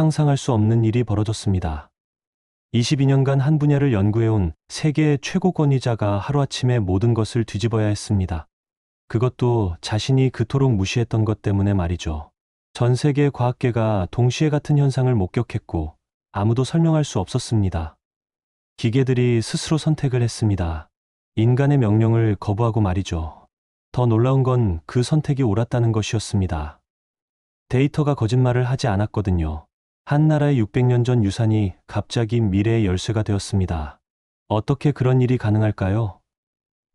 상상할 수 없는 일이 벌어졌습니다. 22년간 한 분야를 연구해온 세계의 최고 권위자가 하루아침에 모든 것을 뒤집어야 했습니다. 그것도 자신이 그토록 무시했던 것 때문에 말이죠. 전 세계 과학계가 동시에 같은 현상을 목격했고 아무도 설명할 수 없었습니다. 기계들이 스스로 선택을 했습니다. 인간의 명령을 거부하고 말이죠. 더 놀라운 건 그 선택이 옳았다는 것이었습니다. 데이터가 거짓말을 하지 않았거든요. 한 나라의 600년 전 유산이 갑자기 미래의 열쇠가 되었습니다. 어떻게 그런 일이 가능할까요?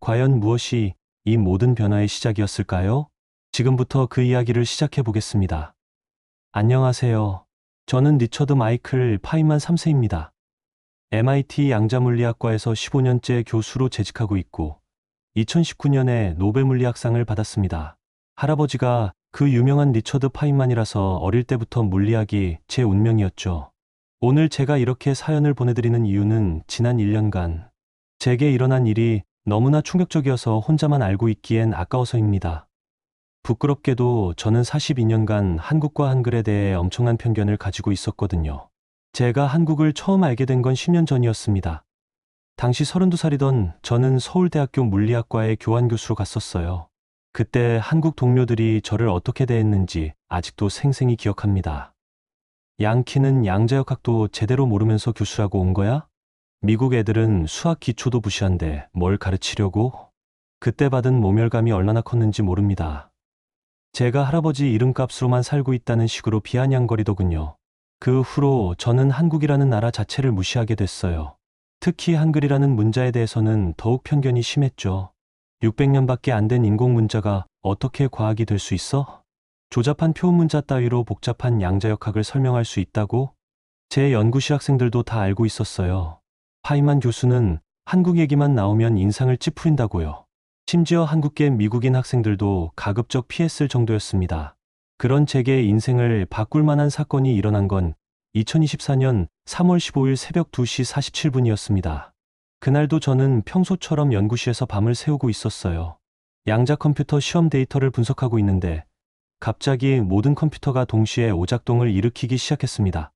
과연 무엇이 이 모든 변화의 시작이었을까요? 지금부터 그 이야기를 시작해 보겠습니다. 안녕하세요. 저는 리처드 마이클 파인만 3세입니다. MIT 양자물리학과에서 15년째 교수로 재직하고 있고 2019년에 노벨 물리학상을 받았습니다. 할아버지가 그 유명한 리처드 파인만이라서 어릴 때부터 물리학이 제 운명이었죠. 오늘 제가 이렇게 사연을 보내드리는 이유는 지난 1년간 제게 일어난 일이 너무나 충격적이어서 혼자만 알고 있기엔 아까워서입니다. 부끄럽게도 저는 42년간 한국과 한글에 대해 엄청난 편견을 가지고 있었거든요. 제가 한국을 처음 알게 된 건 10년 전이었습니다. 당시 32살이던 저는 서울대학교 물리학과에 교환교수로 갔었어요. 그때 한국 동료들이 저를 어떻게 대했는지 아직도 생생히 기억합니다. 양키는 양자역학도 제대로 모르면서 교수라고 온 거야? 미국 애들은 수학 기초도 무시한데 뭘 가르치려고? 그때 받은 모멸감이 얼마나 컸는지 모릅니다. 제가 할아버지 이름값으로만 살고 있다는 식으로 비아냥거리더군요. 그 후로 저는 한국이라는 나라 자체를 무시하게 됐어요. 특히 한글이라는 문자에 대해서는 더욱 편견이 심했죠. 600년밖에 안 된 인공 문자가 어떻게 과학이 될 수 있어? 조잡한 표음 문자 따위로 복잡한 양자역학을 설명할 수 있다고? 제 연구실 학생들도 다 알고 있었어요. 파이만 교수는 한국 얘기만 나오면 인상을 찌푸린다고요. 심지어 한국계 미국인 학생들도 가급적 피했을 정도였습니다. 그런 제게 인생을 바꿀 만한 사건이 일어난 건 2024년 3월 15일 새벽 2시 47분이었습니다. 그날도 저는 평소처럼 연구실에서 밤을 새우고 있었어요. 양자 컴퓨터 시험 데이터를 분석하고 있는데 갑자기 모든 컴퓨터가 동시에 오작동을 일으키기 시작했습니다.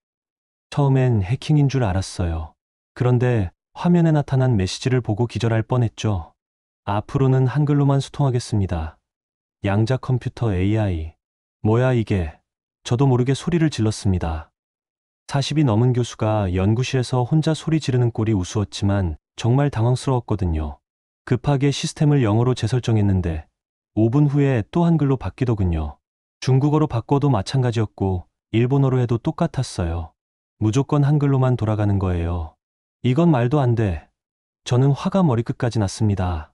처음엔 해킹인 줄 알았어요. 그런데 화면에 나타난 메시지를 보고 기절할 뻔했죠. 앞으로는 한글로만 소통하겠습니다. 양자 컴퓨터 AI. 뭐야 이게. 저도 모르게 소리를 질렀습니다. 40이 넘은 교수가 연구실에서 혼자 소리 지르는 꼴이 우스웠지만 정말 당황스러웠거든요. 급하게 시스템을 영어로 재설정했는데 5분 후에 또 한글로 바뀌더군요. 중국어로 바꿔도 마찬가지였고 일본어로 해도 똑같았어요. 무조건 한글로만 돌아가는 거예요. 이건 말도 안 돼. 저는 화가 머리끝까지 났습니다.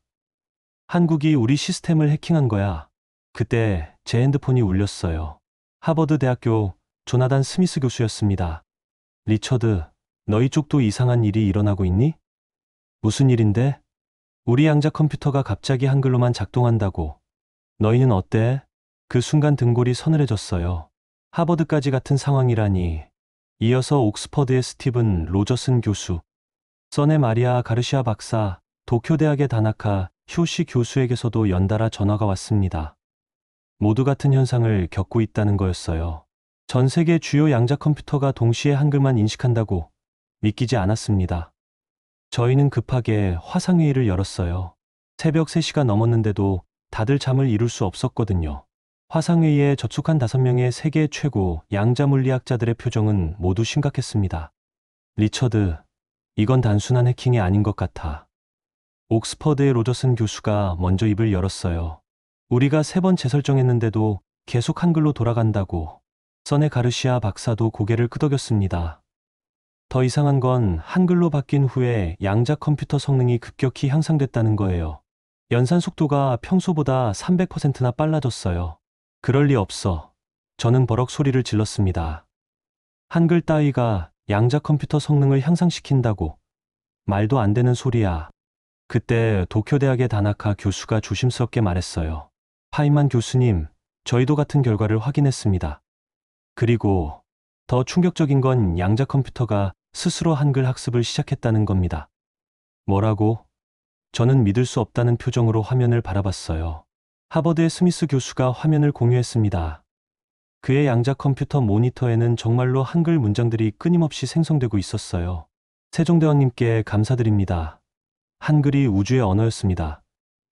한국이 우리 시스템을 해킹한 거야. 그때 제 핸드폰이 울렸어요. 하버드 대학교 조나단 스미스 교수였습니다. 리처드, 너희 쪽도 이상한 일이 일어나고 있니? 무슨 일인데? 우리 양자 컴퓨터가 갑자기 한글로만 작동한다고. 너희는 어때? 그 순간 등골이 서늘해졌어요. 하버드까지 같은 상황이라니. 이어서 옥스퍼드의 스티븐 로저슨 교수, 써네 마리아 가르시아 박사, 도쿄대학의 다나카 효시 교수에게서도 연달아 전화가 왔습니다. 모두 같은 현상을 겪고 있다는 거였어요. 전 세계 주요 양자 컴퓨터가 동시에 한글만 인식한다고 믿기지 않았습니다. 저희는 급하게 화상회의를 열었어요. 새벽 3시가 넘었는데도 다들 잠을 이룰 수 없었거든요. 화상회의에 접속한 5명의 세계 최고 양자물리학자들의 표정은 모두 심각했습니다. 리처드, 이건 단순한 해킹이 아닌 것 같아. 옥스퍼드의 로저슨 교수가 먼저 입을 열었어요. 우리가 3번 재설정했는데도 계속 한글로 돌아간다고. 써네 가르시아 박사도 고개를 끄덕였습니다. 더 이상한 건 한글로 바뀐 후에 양자 컴퓨터 성능이 급격히 향상됐다는 거예요. 연산 속도가 평소보다 300%나 빨라졌어요. 그럴 리 없어. 저는 버럭 소리를 질렀습니다. 한글 따위가 양자 컴퓨터 성능을 향상시킨다고. 말도 안 되는 소리야. 그때 도쿄대학의 다나카 교수가 조심스럽게 말했어요. 파이만 교수님, 저희도 같은 결과를 확인했습니다. 그리고 더 충격적인 건 양자 컴퓨터가 스스로 한글 학습을 시작했다는 겁니다. 뭐라고? 저는 믿을 수 없다는 표정으로 화면을 바라봤어요. 하버드의 스미스 교수가 화면을 공유했습니다. 그의 양자 컴퓨터 모니터에는 정말로 한글 문장들이 끊임없이 생성되고 있었어요. 세종대왕님께 감사드립니다. 한글이 우주의 언어였습니다.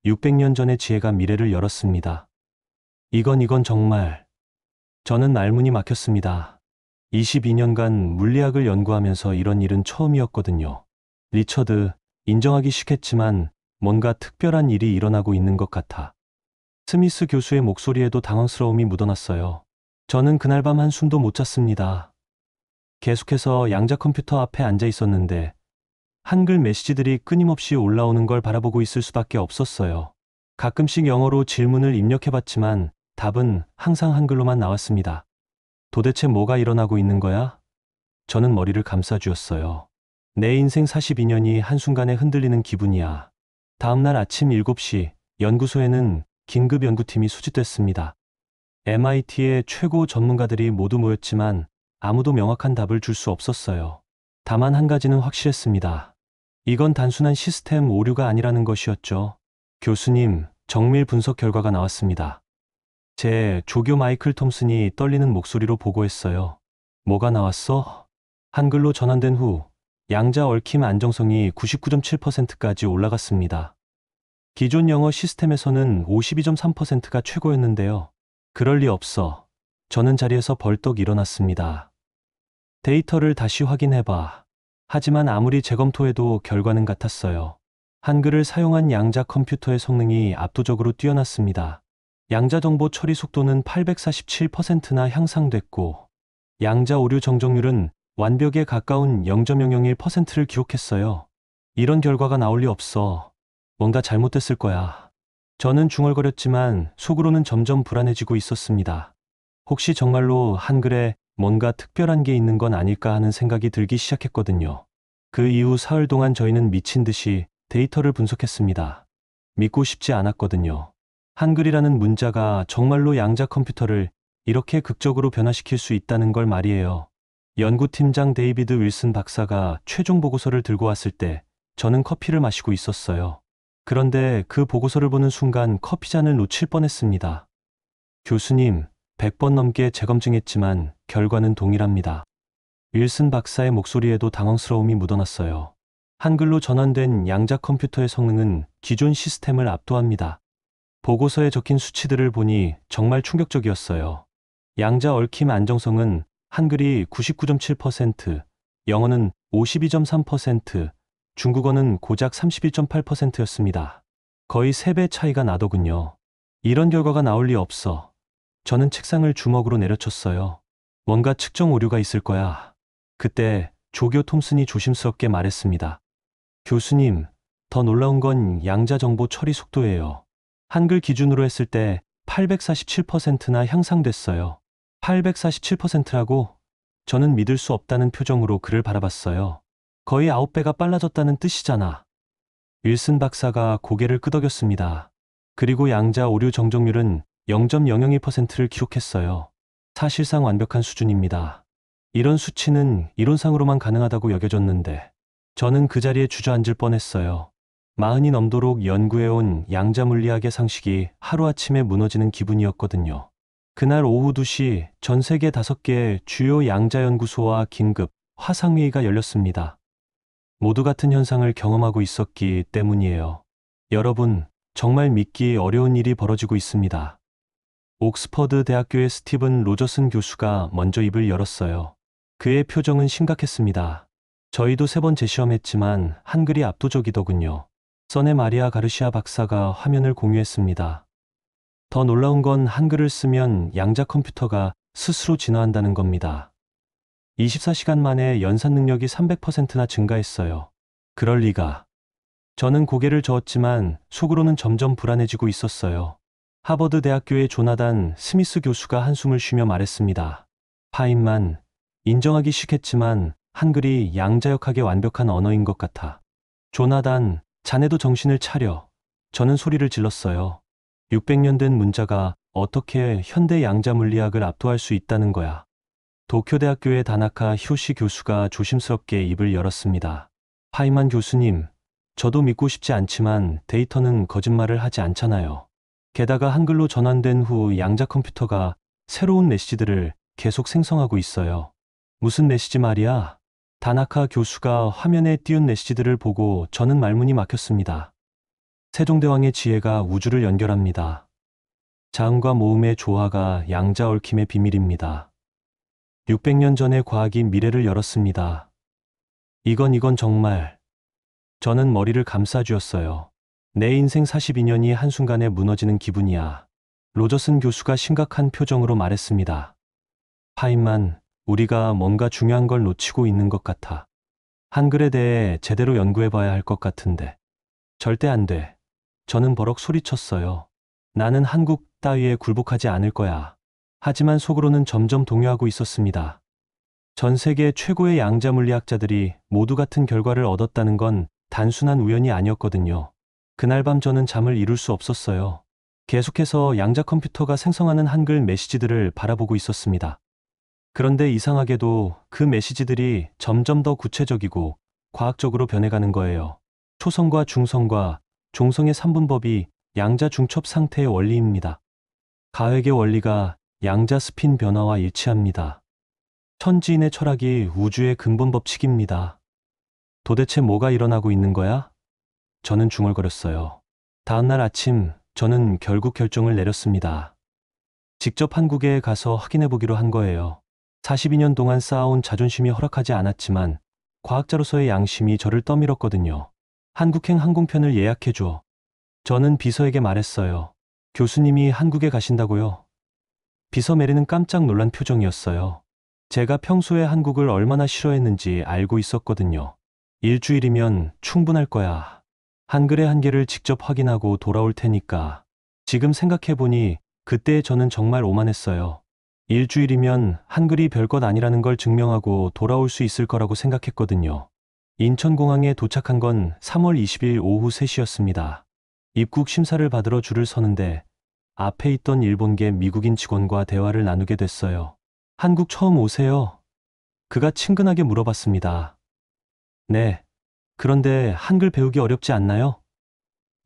600년 전의 지혜가 미래를 열었습니다. 이건 정말. 저는 말문이 막혔습니다. 22년간 물리학을 연구하면서 이런 일은 처음이었거든요. 리처드, 인정하기 싫겠지만 뭔가 특별한 일이 일어나고 있는 것 같아. 스미스 교수의 목소리에도 당황스러움이 묻어났어요. 저는 그날 밤 한숨도 못 잤습니다. 계속해서 양자 컴퓨터 앞에 앉아 있었는데 한글 메시지들이 끊임없이 올라오는 걸 바라보고 있을 수밖에 없었어요. 가끔씩 영어로 질문을 입력해봤지만 답은 항상 한글로만 나왔습니다. 도대체 뭐가 일어나고 있는 거야? 저는 머리를 감싸쥐었어요. 내 인생 42년이 한순간에 흔들리는 기분이야. 다음날 아침 7시 연구소에는 긴급 연구팀이 수집됐습니다. MIT의 최고 전문가들이 모두 모였지만 아무도 명확한 답을 줄 수 없었어요. 다만 한 가지는 확실했습니다. 이건 단순한 시스템 오류가 아니라는 것이었죠. 교수님, 정밀 분석 결과가 나왔습니다. 제 조교 마이클 톰슨이 떨리는 목소리로 보고했어요. 뭐가 나왔어? 한글로 전환된 후 양자 얽힘 안정성이 99.7%까지 올라갔습니다. 기존 영어 시스템에서는 52.3%가 최고였는데요. 그럴 리 없어. 저는 자리에서 벌떡 일어났습니다. 데이터를 다시 확인해봐. 하지만 아무리 재검토해도 결과는 같았어요. 한글을 사용한 양자 컴퓨터의 성능이 압도적으로 뛰어났습니다. 양자 정보 처리 속도는 847%나 향상됐고 양자 오류 정정률은 완벽에 가까운 0.001%를 기록했어요. 이런 결과가 나올 리 없어. 뭔가 잘못됐을 거야. 저는 중얼거렸지만 속으로는 점점 불안해지고 있었습니다. 혹시 정말로 한글에 뭔가 특별한 게 있는 건 아닐까 하는 생각이 들기 시작했거든요. 그 이후 사흘 동안 저희는 미친 듯이 데이터를 분석했습니다. 믿고 싶지 않았거든요. 한글이라는 문자가 정말로 양자 컴퓨터를 이렇게 극적으로 변화시킬 수 있다는 걸 말이에요. 연구팀장 데이비드 윌슨 박사가 최종 보고서를 들고 왔을 때 저는 커피를 마시고 있었어요. 그런데 그 보고서를 보는 순간 커피잔을 놓칠 뻔했습니다. 교수님, 100번 넘게 재검증했지만 결과는 동일합니다. 윌슨 박사의 목소리에도 당황스러움이 묻어났어요. 한글로 전환된 양자 컴퓨터의 성능은 기존 시스템을 압도합니다. 보고서에 적힌 수치들을 보니 정말 충격적이었어요. 양자 얽힘 안정성은 한글이 99.7%, 영어는 52.3%, 중국어는 고작 31.8%였습니다. 거의 3배 차이가 나더군요. 이런 결과가 나올 리 없어. 저는 책상을 주먹으로 내려쳤어요. 뭔가 측정 오류가 있을 거야. 그때 조교 톰슨이 조심스럽게 말했습니다. 교수님, 더 놀라운 건 양자 정보 처리 속도예요. 한글 기준으로 했을 때 847%나 향상됐어요. 847%라고? 저는 믿을 수 없다는 표정으로 그를 바라봤어요. 거의 9배가 빨라졌다는 뜻이잖아. 윌슨 박사가 고개를 끄덕였습니다. 그리고 양자 오류 정정률은 0.002%를 기록했어요. 사실상 완벽한 수준입니다. 이런 수치는 이론상으로만 가능하다고 여겨졌는데 저는 그 자리에 주저앉을 뻔했어요. 40이 넘도록 연구해온 양자 물리학의 상식이 하루아침에 무너지는 기분이었거든요. 그날 오후 2시 전 세계 5개의 주요 양자 연구소와 긴급 화상회의가 열렸습니다. 모두 같은 현상을 경험하고 있었기 때문이에요. 여러분, 정말 믿기 어려운 일이 벌어지고 있습니다. 옥스퍼드 대학교의 스티븐 로저슨 교수가 먼저 입을 열었어요. 그의 표정은 심각했습니다. 저희도 3번 재시험했지만 한글이 압도적이더군요. 써네 마리아 가르시아 박사가 화면을 공유했습니다. 더 놀라운 건 한글을 쓰면 양자 컴퓨터가 스스로 진화한다는 겁니다. 24시간 만에 연산 능력이 300%나 증가했어요. 그럴 리가. 저는 고개를 저었지만 속으로는 점점 불안해지고 있었어요. 하버드 대학교의 조나단 스미스 교수가 한숨을 쉬며 말했습니다. 파인만, 인정하기 싫겠지만 한글이 양자역학의 완벽한 언어인 것 같아. 조나단, 자네도 정신을 차려. 저는 소리를 질렀어요. 600년 된 문자가 어떻게 현대 양자 물리학을 압도할 수 있다는 거야. 도쿄대학교의 다나카 효시 교수가 조심스럽게 입을 열었습니다. 파이만 교수님, 저도 믿고 싶지 않지만 데이터는 거짓말을 하지 않잖아요. 게다가 한글로 전환된 후 양자 컴퓨터가 새로운 메시지들을 계속 생성하고 있어요. 무슨 메시지 말이야? 다나카 교수가 화면에 띄운 메시지들을 보고 저는 말문이 막혔습니다. 세종대왕의 지혜가 우주를 연결합니다. 자음과 모음의 조화가 양자 얽힘의 비밀입니다. 600년 전의 과학이 미래를 열었습니다. 이건 정말. 저는 머리를 감싸쥐었어요. 내 인생 42년이 한순간에 무너지는 기분이야. 로저슨 교수가 심각한 표정으로 말했습니다. 파인만, 우리가 뭔가 중요한 걸 놓치고 있는 것 같아. 한글에 대해 제대로 연구해봐야 할 것 같은데. 절대 안 돼. 저는 버럭 소리쳤어요. 나는 한국 따위에 굴복하지 않을 거야. 하지만 속으로는 점점 동요하고 있었습니다. 전 세계 최고의 양자 물리학자들이 모두 같은 결과를 얻었다는 건 단순한 우연이 아니었거든요. 그날 밤 저는 잠을 이룰 수 없었어요. 계속해서 양자 컴퓨터가 생성하는 한글 메시지들을 바라보고 있었습니다. 그런데 이상하게도 그 메시지들이 점점 더 구체적이고 과학적으로 변해가는 거예요. 초성과 중성과 종성의 3분법이 양자 중첩 상태의 원리입니다. 가획의 원리가 양자 스핀 변화와 일치합니다. 천지인의 철학이 우주의 근본 법칙입니다. 도대체 뭐가 일어나고 있는 거야? 저는 중얼거렸어요. 다음날 아침 저는 결국 결정을 내렸습니다. 직접 한국에 가서 확인해 보기로 한 거예요. 42년 동안 쌓아온 자존심이 허락하지 않았지만 과학자로서의 양심이 저를 떠밀었거든요. 한국행 항공편을 예약해줘. 저는 비서에게 말했어요. 교수님이 한국에 가신다고요? 비서 메리는 깜짝 놀란 표정이었어요. 제가 평소에 한국을 얼마나 싫어했는지 알고 있었거든요. 일주일이면 충분할 거야. 한글의 한계를 직접 확인하고 돌아올 테니까. 지금 생각해보니 그때 저는 정말 오만했어요. 일주일이면 한글이 별것 아니라는 걸 증명하고 돌아올 수 있을 거라고 생각했거든요. 인천공항에 도착한 건 3월 20일 오후 3시였습니다. 입국 심사를 받으러 줄을 서는데 앞에 있던 일본계 미국인 직원과 대화를 나누게 됐어요. 한국 처음 오세요? 그가 친근하게 물어봤습니다. 네. 그런데 한글 배우기 어렵지 않나요?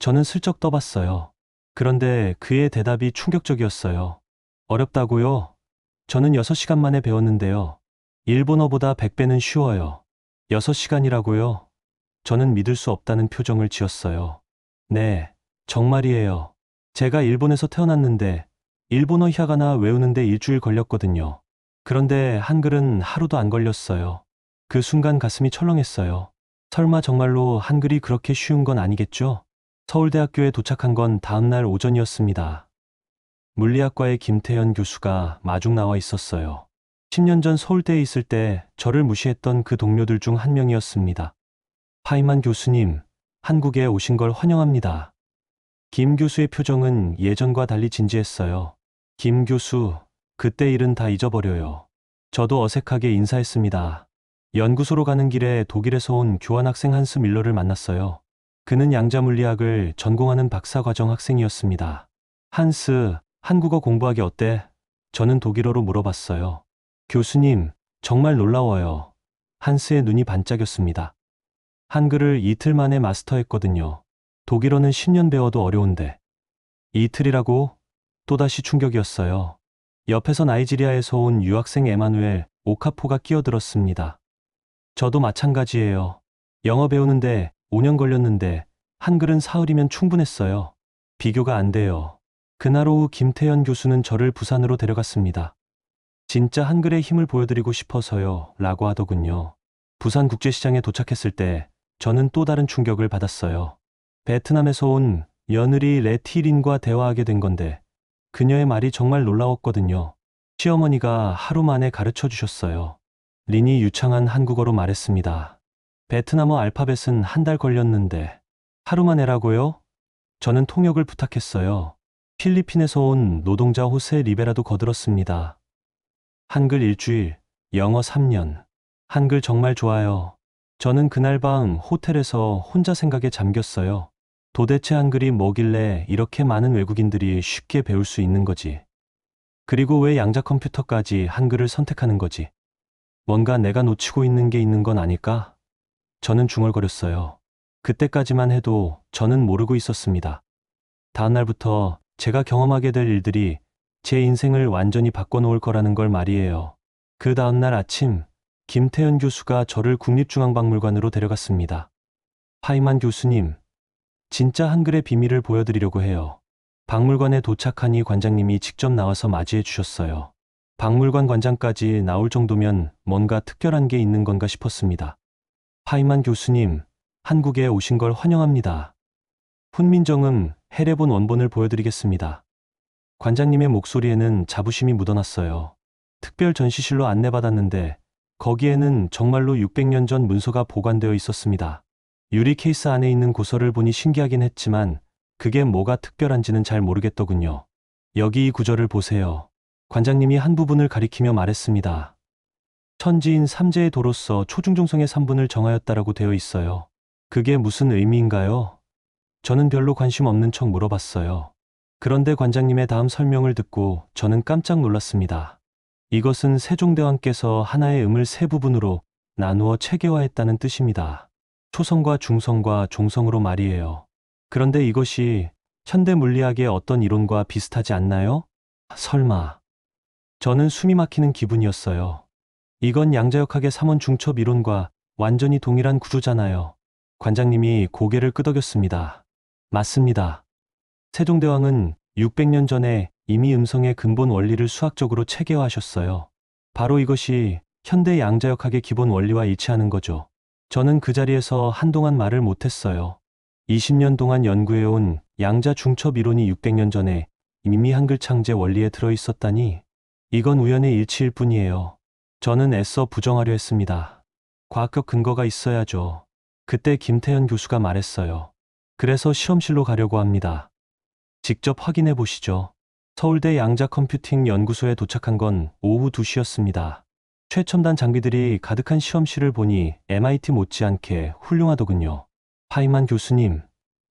저는 슬쩍 떠봤어요. 그런데 그의 대답이 충격적이었어요. 어렵다고요? 저는 6시간 만에 배웠는데요. 일본어보다 100배는 쉬워요. 6시간이라고요? 저는 믿을 수 없다는 표정을 지었어요. 네, 정말이에요. 제가 일본에서 태어났는데 일본어 히라가나 외우는데 일주일 걸렸거든요. 그런데 한글은 하루도 안 걸렸어요. 그 순간 가슴이 철렁했어요. 설마 정말로 한글이 그렇게 쉬운 건 아니겠죠? 서울대학교에 도착한 건 다음날 오전이었습니다. 물리학과의 김태현 교수가 마중 나와 있었어요. 10년 전 서울대에 있을 때 저를 무시했던 그 동료들 중 한 명이었습니다. 파이만 교수님, 한국에 오신 걸 환영합니다. 김 교수의 표정은 예전과 달리 진지했어요. 김 교수, 그때 일은 다 잊어버려요. 저도 어색하게 인사했습니다. 연구소로 가는 길에 독일에서 온 교환학생 한스 밀러를 만났어요. 그는 양자물리학을 전공하는 박사과정 학생이었습니다. 한스, 한국어 공부하기 어때? 저는 독일어로 물어봤어요. 교수님, 정말 놀라워요. 한스의 눈이 반짝였습니다. 한글을 이틀 만에 마스터했거든요. 독일어는 10년 배워도 어려운데. 이틀이라고? 또다시 충격이었어요. 옆에서 나이지리아에서 온 유학생 에마누엘 오카포가 끼어들었습니다. 저도 마찬가지예요. 영어 배우는데 5년 걸렸는데 한글은 사흘이면 충분했어요. 비교가 안 돼요. 그날 오후 김태현 교수는 저를 부산으로 데려갔습니다. 진짜 한글의 힘을 보여드리고 싶어서요 라고 하더군요. 부산 국제시장에 도착했을 때 저는 또 다른 충격을 받았어요. 베트남에서 온 며느리 레티린과 대화하게 된 건데 그녀의 말이 정말 놀라웠거든요. 시어머니가 하루 만에 가르쳐 주셨어요. 린이 유창한 한국어로 말했습니다. 베트남어 알파벳은 한 달 걸렸는데 하루 만에라고요? 저는 통역을 부탁했어요. 필리핀에서 온 노동자 호세 리베라도 거들었습니다. 한글 일주일, 영어 3년. 한글 정말 좋아요. 저는 그날 밤 호텔에서 혼자 생각에 잠겼어요. 도대체 한글이 뭐길래 이렇게 많은 외국인들이 쉽게 배울 수 있는 거지? 그리고 왜 양자 컴퓨터까지 한글을 선택하는 거지? 뭔가 내가 놓치고 있는 게 있는 건 아닐까? 저는 중얼거렸어요. 그때까지만 해도 저는 모르고 있었습니다. 다음 날부터 제가 경험하게 될 일들이 제 인생을 완전히 바꿔놓을 거라는 걸 말이에요. 그 다음날 아침, 김태현 교수가 저를 국립중앙박물관으로 데려갔습니다. 파이만 교수님, 진짜 한글의 비밀을 보여드리려고 해요. 박물관에 도착하니 관장님이 직접 나와서 맞이해 주셨어요. 박물관 관장까지 나올 정도면 뭔가 특별한 게 있는 건가 싶었습니다. 파이만 교수님, 한국에 오신 걸 환영합니다. 훈민정음 해례본 원본을 보여드리겠습니다. 관장님의 목소리에는 자부심이 묻어났어요. 특별 전시실로 안내받았는데 거기에는 정말로 600년 전 문서가 보관되어 있었습니다. 유리 케이스 안에 있는 고서를 보니 신기하긴 했지만 그게 뭐가 특별한지는 잘 모르겠더군요. 여기 이 구절을 보세요. 관장님이 한 부분을 가리키며 말했습니다. 천지인 삼재의 도로서 초중종성의 3분을 정하였다라고 되어 있어요. 그게 무슨 의미인가요? 저는 별로 관심 없는 척 물어봤어요. 그런데 관장님의 다음 설명을 듣고 저는 깜짝 놀랐습니다. 이것은 세종대왕께서 하나의 음을 세 부분으로 나누어 체계화했다는 뜻입니다. 초성과 중성과 종성으로 말이에요. 그런데 이것이 현대 물리학의 어떤 이론과 비슷하지 않나요? 설마. 저는 숨이 막히는 기분이었어요. 이건 양자역학의 3원 중첩 이론과 완전히 동일한 구조잖아요. 관장님이 고개를 끄덕였습니다. 맞습니다. 세종대왕은 600년 전에 이미 음성의 근본 원리를 수학적으로 체계화하셨어요. 바로 이것이 현대 양자역학의 기본 원리와 일치하는 거죠. 저는 그 자리에서 한동안 말을 못했어요. 20년 동안 연구해온 양자 중첩 이론이 600년 전에 이미 한글 창제 원리에 들어있었다니 이건 우연의 일치일 뿐이에요. 저는 애써 부정하려 했습니다. 과학적 근거가 있어야죠. 그때 김태현 교수가 말했어요. 그래서 실험실로 가려고 합니다. 직접 확인해 보시죠. 서울대 양자컴퓨팅 연구소에 도착한 건 오후 2시였습니다. 최첨단 장비들이 가득한 실험실을 보니 MIT 못지않게 훌륭하더군요. 파이만 교수님,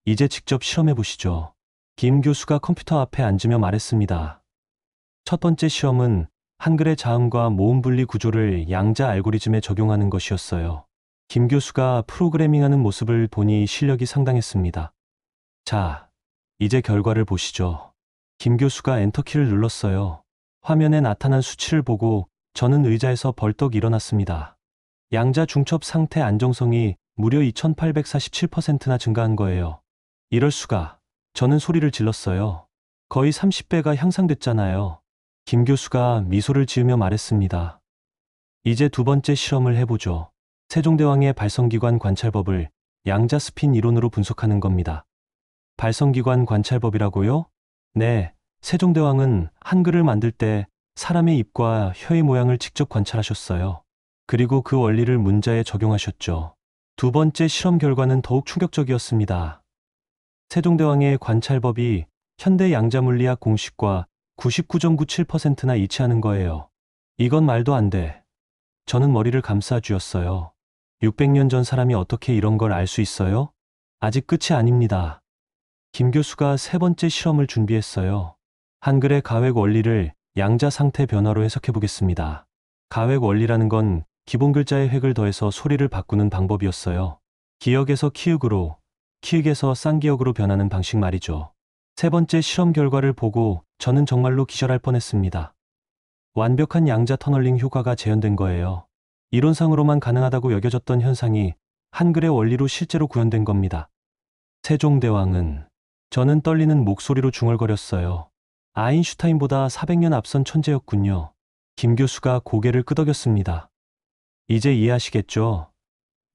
이제 직접 실험해 보시죠. 김 교수가 컴퓨터 앞에 앉으며 말했습니다. 첫 번째 시험은 한글의 자음과 모음 분리 구조를 양자 알고리즘에 적용하는 것이었어요. 김 교수가 프로그래밍하는 모습을 보니 실력이 상당했습니다. 자, 이제 결과를 보시죠. 김 교수가 엔터키를 눌렀어요. 화면에 나타난 수치를 보고 저는 의자에서 벌떡 일어났습니다. 양자 중첩 상태 안정성이 무려 2847%나 증가한 거예요. 이럴 수가. 저는 소리를 질렀어요. 거의 30배가 향상됐잖아요. 김 교수가 미소를 지으며 말했습니다. 이제 두 번째 실험을 해보죠. 세종대왕의 발성기관 관찰법을 양자 스핀 이론으로 분석하는 겁니다. 발성기관 관찰법이라고요? 네, 세종대왕은 한글을 만들 때 사람의 입과 혀의 모양을 직접 관찰하셨어요. 그리고 그 원리를 문자에 적용하셨죠. 두 번째 실험 결과는 더욱 충격적이었습니다. 세종대왕의 관찰법이 현대 양자물리학 공식과 99.97%나 일치하는 거예요. 이건 말도 안 돼. 저는 머리를 감싸 쥐었어요. 600년 전 사람이 어떻게 이런 걸 알 수 있어요? 아직 끝이 아닙니다. 김 교수가 세 번째 실험을 준비했어요. 한글의 가획 원리를 양자 상태 변화로 해석해 보겠습니다. 가획 원리라는 건 기본 글자의 획을 더해서 소리를 바꾸는 방법이었어요. 기역에서 키읔으로, 키읔에서 쌍기역으로 변하는 방식 말이죠. 세 번째 실험 결과를 보고 저는 정말로 기절할 뻔했습니다. 완벽한 양자 터널링 효과가 재현된 거예요. 이론상으로만 가능하다고 여겨졌던 현상이 한글의 원리로 실제로 구현된 겁니다. 세종대왕은, 저는 떨리는 목소리로 중얼거렸어요. 아인슈타인보다 400년 앞선 천재였군요. 김 교수가 고개를 끄덕였습니다. 이제 이해하시겠죠?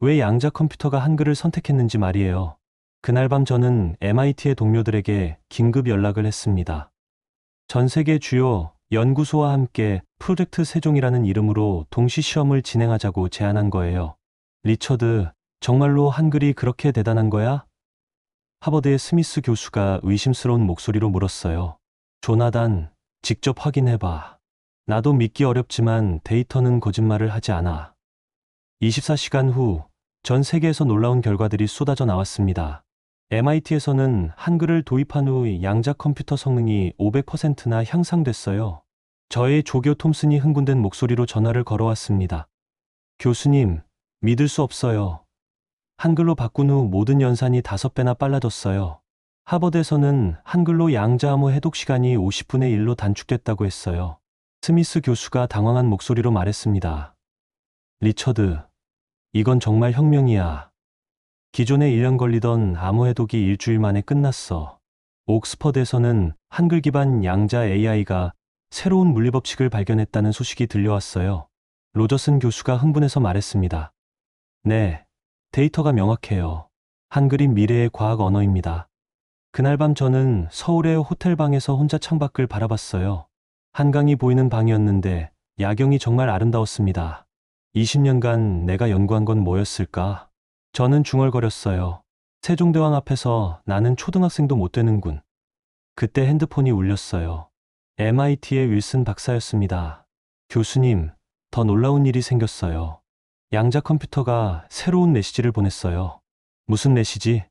왜 양자 컴퓨터가 한글을 선택했는지 말이에요. 그날 밤 저는 MIT의 동료들에게 긴급 연락을 했습니다. 전 세계 주요 연구소와 함께 프로젝트 세종이라는 이름으로 동시 시험을 진행하자고 제안한 거예요. 리처드, 정말로 한글이 그렇게 대단한 거야? 하버드의 스미스 교수가 의심스러운 목소리로 물었어요. 조나단, 직접 확인해봐. 나도 믿기 어렵지만 데이터는 거짓말을 하지 않아. 24시간 후 전 세계에서 놀라운 결과들이 쏟아져 나왔습니다. MIT에서는 한글을 도입한 후 양자 컴퓨터 성능이 500%나 향상됐어요. 저의 조교 톰슨이 흥분된 목소리로 전화를 걸어왔습니다. 교수님, 믿을 수 없어요. 한글로 바꾼 후 모든 연산이 5배나 빨라졌어요. 하버드에서는 한글로 양자암호 해독 시간이 50분의 1로 단축됐다고 했어요. 스미스 교수가 당황한 목소리로 말했습니다. 리처드, 이건 정말 혁명이야. 기존에 1년 걸리던 암호 해독이 일주일 만에 끝났어. 옥스퍼드에서는 한글 기반 양자 AI가 새로운 물리법칙을 발견했다는 소식이 들려왔어요. 로저슨 교수가 흥분해서 말했습니다. 네, 데이터가 명확해요. 한글이 미래의 과학 언어입니다. 그날 밤 저는 서울의 호텔방에서 혼자 창밖을 바라봤어요. 한강이 보이는 방이었는데 야경이 정말 아름다웠습니다. 20년간 내가 연구한 건 뭐였을까? 저는 중얼거렸어요. 세종대왕 앞에서 나는 초등학생도 못 되는군. 그때 핸드폰이 울렸어요. MIT의 윌슨 박사였습니다. 교수님, 더 놀라운 일이 생겼어요. 양자 컴퓨터가 새로운 메시지를 보냈어요. 무슨 메시지?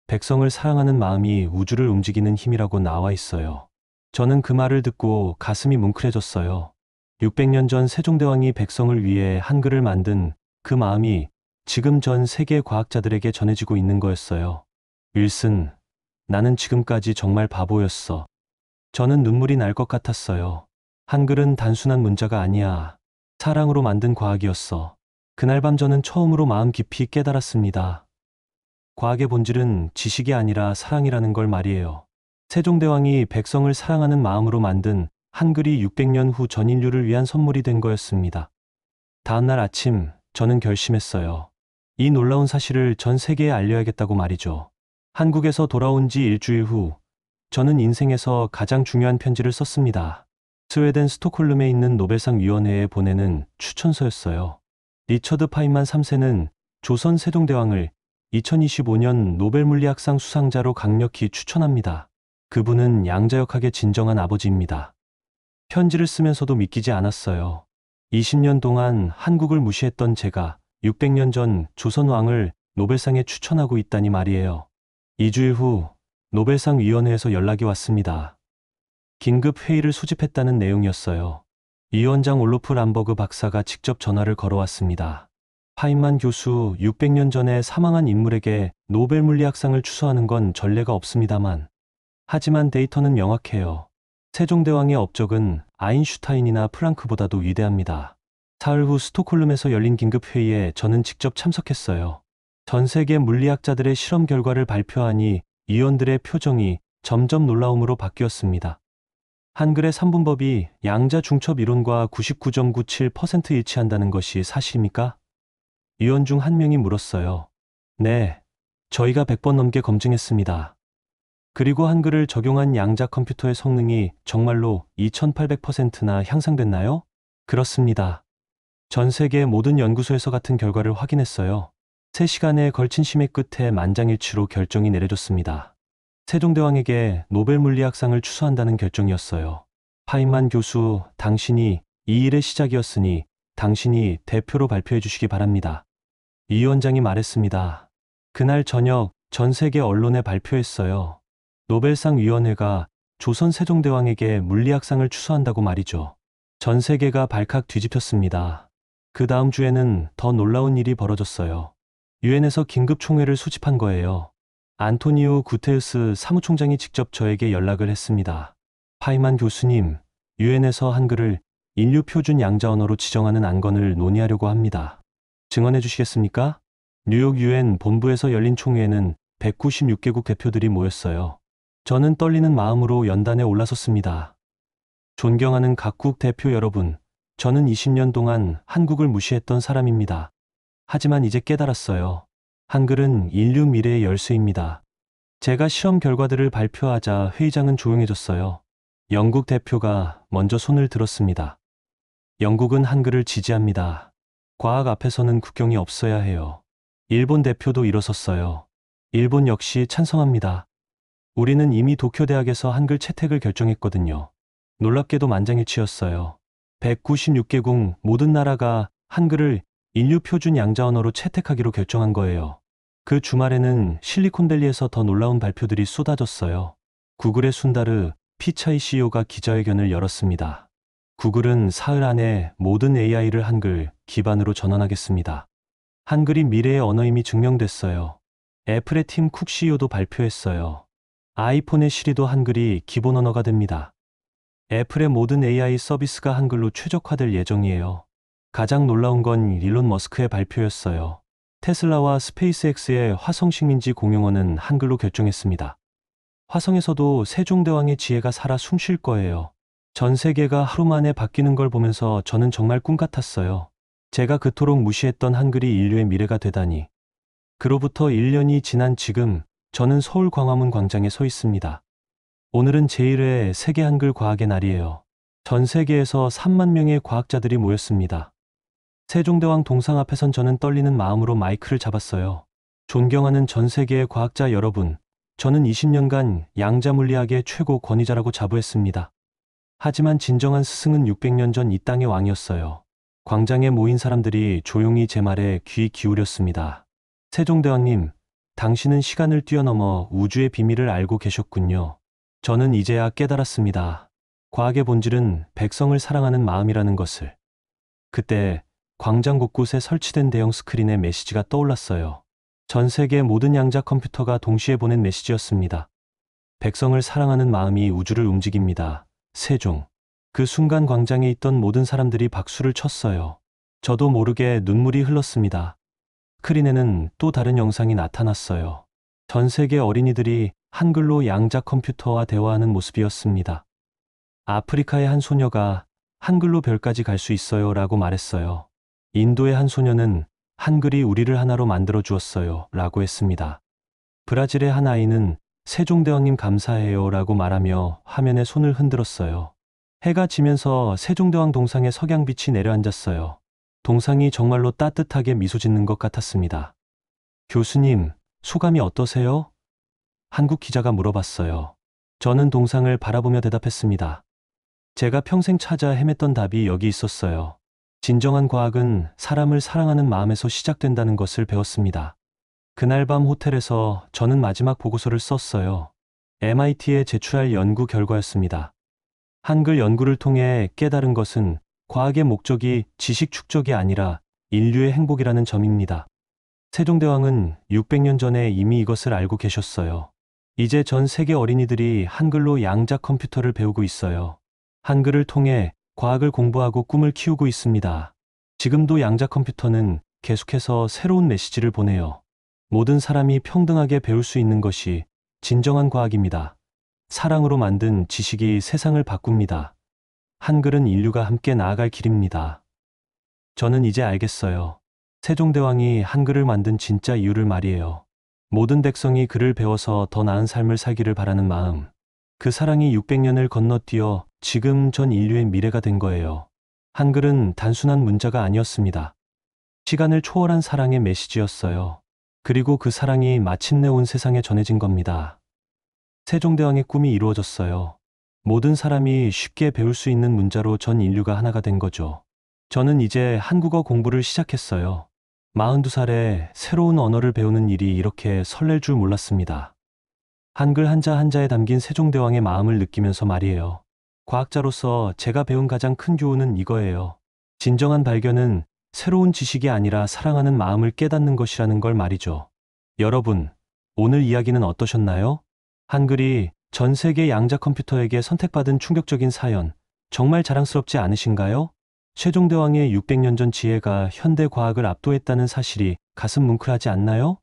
백성을 사랑하는 마음이 우주를 움직이는 힘이라고 나와 있어요. 저는 그 말을 듣고 가슴이 뭉클해졌어요. 600년 전 세종대왕이 백성을 위해 한글을 만든 그 마음이 지금 전 세계 과학자들에게 전해지고 있는 거였어요. 윌슨, 나는 지금까지 정말 바보였어. 저는 눈물이 날 것 같았어요. 한글은 단순한 문자가 아니야. 사랑으로 만든 과학이었어. 그날 밤 저는 처음으로 마음 깊이 깨달았습니다. 과학의 본질은 지식이 아니라 사랑이라는 걸 말이에요. 세종대왕이 백성을 사랑하는 마음으로 만든 한글이 600년 후 전 인류를 위한 선물이 된 거였습니다. 다음날 아침, 저는 결심했어요. 이 놀라운 사실을 전 세계에 알려야겠다고 말이죠. 한국에서 돌아온 지 일주일 후, 저는 인생에서 가장 중요한 편지를 썼습니다. 스웨덴 스톡홀름에 있는 노벨상 위원회에 보내는 추천서였어요. 리처드 파인만 3세는 조선 세종대왕을 2025년 노벨 물리학상 수상자로 강력히 추천합니다. 그분은 양자역학의 진정한 아버지입니다. 편지를 쓰면서도 믿기지 않았어요. 20년 동안 한국을 무시했던 제가 600년 전 조선왕을 노벨상에 추천하고 있다니 말이에요. 2주일 후 노벨상 위원회에서 연락이 왔습니다. 긴급 회의를 소집했다는 내용이었어요. 위원장 올로프 람버그 박사가 직접 전화를 걸어왔습니다. 파인만 교수 600년 전에 사망한 인물에게 노벨 물리학상을 추서하는 건 전례가 없습니다만, 하지만 데이터는 명확해요. 세종대왕의 업적은 아인슈타인이나 플랑크보다도 위대합니다. 사흘 후 스톡홀름에서 열린 긴급회의에 저는 직접 참석했어요. 전 세계 물리학자들의 실험 결과를 발표하니 위원들의 표정이 점점 놀라움으로 바뀌었습니다. 한글의 3분법이 양자 중첩 이론과 99.97% 일치한다는 것이 사실입니까? 위원 중 한 명이 물었어요. 네, 저희가 100번 넘게 검증했습니다. 그리고 한글을 적용한 양자 컴퓨터의 성능이 정말로 2800%나 향상됐나요? 그렇습니다. 전 세계 모든 연구소에서 같은 결과를 확인했어요. 3시간에 걸친 심의 끝에 만장일치로 결정이 내려졌습니다. 세종대왕에게 노벨 물리학상을 추서한다는 결정이었어요. 파인만 교수, 당신이 이 일의 시작이었으니 당신이 대표로 발표해 주시기 바랍니다. 이 위원장이 말했습니다. 그날 저녁 전 세계 언론에 발표했어요. 노벨상 위원회가 조선 세종대왕에게 물리학상을 추서한다고 말이죠. 전 세계가 발칵 뒤집혔습니다. 그 다음 주에는 더 놀라운 일이 벌어졌어요. 유엔에서 긴급 총회를 소집한 거예요. 안토니오 구테우스 사무총장이 직접 저에게 연락을 했습니다. 파이만 교수님, 유엔에서 한글을 인류 표준 양자 언어로 지정하는 안건을 논의하려고 합니다. 증언해 주시겠습니까? 뉴욕 유엔 본부에서 열린 총회에는 196개국 대표들이 모였어요. 저는 떨리는 마음으로 연단에 올라섰습니다. 존경하는 각국 대표 여러분, 저는 20년 동안 한국을 무시했던 사람입니다. 하지만 이제 깨달았어요. 한글은 인류 미래의 열쇠입니다. 제가 실험 결과들을 발표하자 회의장은 조용해졌어요. 영국 대표가 먼저 손을 들었습니다. 영국은 한글을 지지합니다. 과학 앞에서는 국경이 없어야 해요. 일본 대표도 일어섰어요. 일본 역시 찬성합니다. 우리는 이미 도쿄대학에서 한글 채택을 결정했거든요. 놀랍게도 만장일치였어요. 196개국 모든 나라가 한글을 인류 표준 양자 언어로 채택하기로 결정한 거예요. 그 주말에는 실리콘밸리에서 더 놀라운 발표들이 쏟아졌어요. 구글의 순다르 피차이 CEO가 기자회견을 열었습니다. 구글은 사흘 안에 모든 AI를 한글 기반으로 전환하겠습니다. 한글이 미래의 언어임이 증명됐어요. 애플의 팀 쿡 CEO도 발표했어요. 아이폰의 시리도 한글이 기본 언어가 됩니다. 애플의 모든 AI 서비스가 한글로 최적화될 예정이에요. 가장 놀라운 건 일론 머스크의 발표였어요. 테슬라와 스페이스X의 화성 식민지 공용어는 한글로 결정했습니다. 화성에서도 세종대왕의 지혜가 살아 숨쉴 거예요. 전 세계가 하루 만에 바뀌는 걸 보면서 저는 정말 꿈 같았어요. 제가 그토록 무시했던 한글이 인류의 미래가 되다니. 그로부터 1년이 지난 지금 저는 서울 광화문 광장에 서 있습니다. 오늘은 제1회 세계 한글 과학의 날이에요. 전 세계에서 3만 명의 과학자들이 모였습니다. 세종대왕 동상 앞에선 저는 떨리는 마음으로 마이크를 잡았어요. 존경하는 전 세계의 과학자 여러분, 저는 20년간 양자물리학의 최고 권위자라고 자부했습니다. 하지만 진정한 스승은 600년 전 이 땅의 왕이었어요. 광장에 모인 사람들이 조용히 제 말에 귀 기울였습니다. 세종대왕님, 당신은 시간을 뛰어넘어 우주의 비밀을 알고 계셨군요. 저는 이제야 깨달았습니다. 과학의 본질은 백성을 사랑하는 마음이라는 것을. 그때 광장 곳곳에 설치된 대형 스크린에 메시지가 떠올랐어요. 전 세계 모든 양자 컴퓨터가 동시에 보낸 메시지였습니다. 백성을 사랑하는 마음이 우주를 움직입니다. 세종. 그 순간 광장에 있던 모든 사람들이 박수를 쳤어요. 저도 모르게 눈물이 흘렀습니다. 스크린에는 또 다른 영상이 나타났어요. 전 세계 어린이들이 한글로 양자 컴퓨터와 대화하는 모습이었습니다. 아프리카의 한 소녀가 한글로 별까지 갈 수 있어요 라고 말했어요. 인도의 한 소녀는 한글이 우리를 하나로 만들어 주었어요 라고 했습니다. 브라질의 한 아이는 세종대왕님 감사해요 라고 말하며 화면에 손을 흔들었어요. 해가 지면서 세종대왕 동상에 석양빛이 내려앉았어요. 동상이 정말로 따뜻하게 미소 짓는 것 같았습니다. 교수님, 소감이 어떠세요? 한국 기자가 물어봤어요. 저는 동상을 바라보며 대답했습니다. 제가 평생 찾아 헤맸던 답이 여기 있었어요. 진정한 과학은 사람을 사랑하는 마음에서 시작된다는 것을 배웠습니다. 그날 밤 호텔에서 저는 마지막 보고서를 썼어요. MIT에 제출할 연구 결과였습니다. 한글 연구를 통해 깨달은 것은 과학의 목적이 지식 축적이 아니라 인류의 행복이라는 점입니다. 세종대왕은 600년 전에 이미 이것을 알고 계셨어요. 이제 전 세계 어린이들이 한글로 양자 컴퓨터를 배우고 있어요. 한글을 통해 과학을 공부하고 꿈을 키우고 있습니다. 지금도 양자 컴퓨터는 계속해서 새로운 메시지를 보내요. 모든 사람이 평등하게 배울 수 있는 것이 진정한 과학입니다. 사랑으로 만든 지식이 세상을 바꿉니다. 한글은 인류가 함께 나아갈 길입니다. 저는 이제 알겠어요. 세종대왕이 한글을 만든 진짜 이유를 말이에요. 모든 백성이 글을 배워서 더 나은 삶을 살기를 바라는 마음. 그 사랑이 600년을 건너뛰어 지금 전 인류의 미래가 된 거예요. 한글은 단순한 문자가 아니었습니다. 시간을 초월한 사랑의 메시지였어요. 그리고 그 사랑이 마침내 온 세상에 전해진 겁니다. 세종대왕의 꿈이 이루어졌어요. 모든 사람이 쉽게 배울 수 있는 문자로 전 인류가 하나가 된 거죠. 저는 이제 한국어 공부를 시작했어요. 42살에 새로운 언어를 배우는 일이 이렇게 설렐 줄 몰랐습니다. 한글 한자 한자에 담긴 세종대왕의 마음을 느끼면서 말이에요. 과학자로서 제가 배운 가장 큰 교훈은 이거예요. 진정한 발견은 새로운 지식이 아니라 사랑하는 마음을 깨닫는 것이라는 걸 말이죠. 여러분, 오늘 이야기는 어떠셨나요? 한글이 전 세계 양자 컴퓨터에게 선택받은 충격적인 사연, 정말 자랑스럽지 않으신가요? 세종대왕의 600년 전 지혜가 현대 과학을 압도했다는 사실이 가슴 뭉클하지 않나요?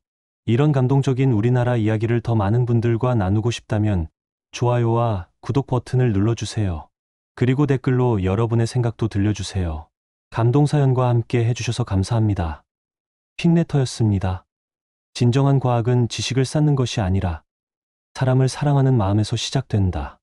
이런 감동적인 우리나라 이야기를 더 많은 분들과 나누고 싶다면 좋아요와 구독 버튼을 눌러주세요. 그리고 댓글로 여러분의 생각도 들려주세요. 감동사연과 함께 해주셔서 감사합니다. 핑레터였습니다. 진정한 과학은 지식을 쌓는 것이 아니라 사람을 사랑하는 마음에서 시작된다.